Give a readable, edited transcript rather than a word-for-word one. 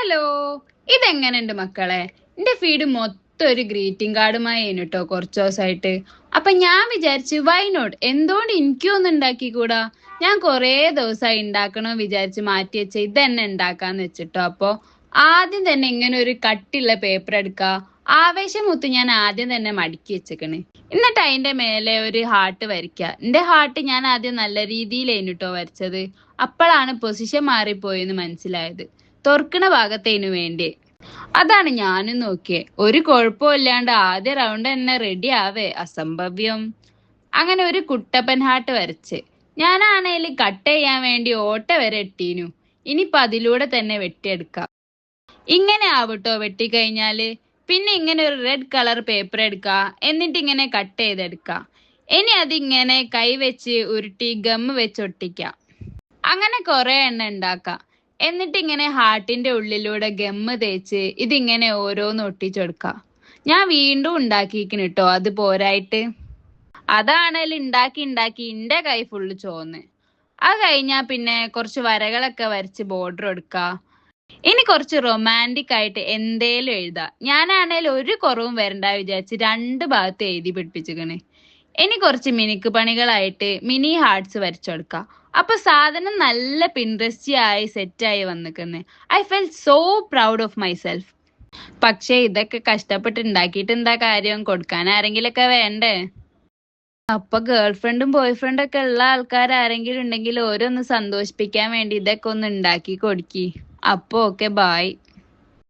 Hello, ഇതെങ്ങനെയുണ്ട് മക്കളെ? എന്റെ feed മൊത്തം ഒരു ഗ്രീറ്റിംഗ് കാർഡുമായി കേട്ടോ കുറച്ചു ദിവസമായിട്ട്. അപ്പൊ ഞാൻ വിചാരിച്ചു വൈനോട്ട് എന്തുകൊണ്ട് എനിക്കൊന്നും ഉണ്ടാക്കിക്കൂടാ? ഞാൻ കൊറേ ദിവസമായി ഉണ്ടാക്കണോ വിചാരിച്ച് മാറ്റി വെച്ച ഇതന്നെ ഉണ്ടാക്കാന്ന് വെച്ചിട്ടോ. അപ്പൊ ആദ്യം തന്നെ ഇങ്ങനെ ഒരു കട്ടിയുള്ള പേപ്പർ എടുക്ക. ആവേശമൊത്ത് ഞാൻ ആദ്യം തന്നെ മടക്കി വെച്ചേക്കണ്. എന്നിട്ട് അതിന്റെ മേലെ ഒരു ഹാർട്ട് വരയ്ക്ക. എന്റെ ഹാർട്ട് ഞാൻ ആദ്യം നല്ല രീതിയിലേനു കേട്ടോ വരച്ചത്. അപ്പോഴാണ് പൊസിഷൻ മാറിപ്പോയെന്ന് മനസ്സിലായത്. തുറക്കണ ഭാഗത്തേനു വേണ്ടി. അതാണ് ഞാനും നോക്കിയേ. ഒരു കുഴപ്പമില്ലാണ്ട് ആദ്യ റൗണ്ട് തന്നെ റെഡി ആവേ. അസംഭവ്യം. അങ്ങനെ ഒരു കുട്ടപ്പൻ ഹാർട്ട് വരച്ച് ഞാനാണേല് കട്ട് ചെയ്യാൻ വേണ്ടി ഓട്ട വരെ ഇട്ടീനു. ഇനിയിപ്പൊ അതിലൂടെ തന്നെ വെട്ടിയെടുക്കാം. ഇങ്ങനെ ആവട്ടോ വെട്ടിക്കഴിഞ്ഞാല്. പിന്നെ ഇങ്ങനെ ഒരു റെഡ് കളർ പേപ്പർ എടുക്ക. എന്നിട്ട് ഇങ്ങനെ കട്ട് ചെയ്തെടുക്ക. ഇനി അതിങ്ങനെ കൈവച്ച് ഉരുട്ടി ഗമ്മ് വെച്ച് ഒട്ടിക്കാം. അങ്ങനെ കുറെ എണ്ണ ഉണ്ടാക്കാം. എന്നിട്ട് ഇങ്ങനെ ഹാർട്ടിന്റെ ഉള്ളിലൂടെ ഗമ്മ് തേച്ച് ഇതിങ്ങനെ ഓരോന്ന് ഒട്ടിച്ചെടുക്കാം. ഞാൻ വീണ്ടും ഉണ്ടാക്കിയിരിക്കുന്നു കേട്ടോ അത് പോരായിട്ട്. അതാണേലും ഉണ്ടാക്കി ഉണ്ടാക്കി എന്റെ കൈ ഫുള്ള് ചോന്ന്. അത് കഴിഞ്ഞാ പിന്നെ കുറച്ച് വരകളൊക്കെ വരച്ച് ബോർഡർ എടുക്ക. ഇനി കുറച്ച് റൊമാൻറ്റിക് ആയിട്ട് എന്തേലും എഴുതാം. ഞാനാണേലും ഒരു കുറവും വരണ്ട വിചാരിച്ച് രണ്ട് ഭാഗത്ത് എഴുതി പിടിപ്പിച്ചിക്കണ്. ഇനി കുറച്ച് മിനുക്ക് പണികളായിട്ട് മിനി ഹാർട്സ് വരച്ചെടുക്കാം. അപ്പൊ സാധനം നല്ല പിൻട്രസ്റ്റി ആയി സെറ്റായി വന്നിക്കുന്നു. I felt so proud of myself. പക്ഷെ ഇതൊക്കെ കഷ്ടപ്പെട്ട് ഉണ്ടാക്കിയിട്ട് എന്താ കാര്യം? കൊടുക്കാൻ ആരെങ്കിലൊക്കെ വേണ്ടേ? അപ്പൊ ഗേൾ ഫ്രണ്ടും ബോയ് ഫ്രണ്ടും ഒക്കെ ഉള്ള ആൾക്കാർ ആരെങ്കിലും ഉണ്ടെങ്കിൽ ഓരോന്ന് സന്തോഷിപ്പിക്കാൻ വേണ്ടി ഇതൊക്കെ ഒന്ന് ഉണ്ടാക്കി കൊടുക്കി. അപ്പൊ ഓക്കെ, ബായ്.